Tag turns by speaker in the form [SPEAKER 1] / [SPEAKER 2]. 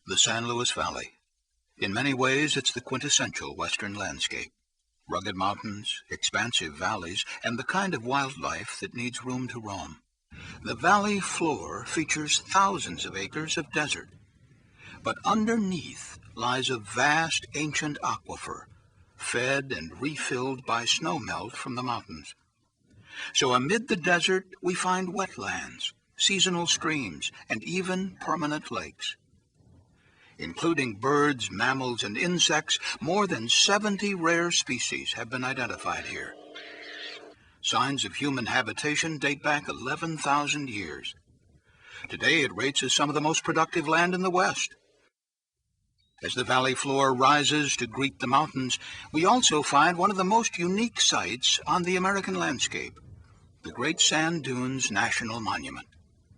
[SPEAKER 1] The San Luis Valley. In many ways, it's the quintessential western landscape. Rugged mountains, expansive valleys, and the kind of wildlife that needs room to roam. The valley floor features thousands of acres of desert, but underneath lies a vast ancient aquifer, fed and refilled by snowmelt from the mountains. So amid the desert, we find wetlands, seasonal streams, and even permanent lakes. Including birds, mammals, and insects, more than 70 rare species have been identified here. Signs of human habitation date back 11,000 years. Today it rates as some of the most productive land in the West. As the valley floor rises to greet the mountains, we also find one of the most unique sights on the American landscape, the Great Sand Dunes National Monument.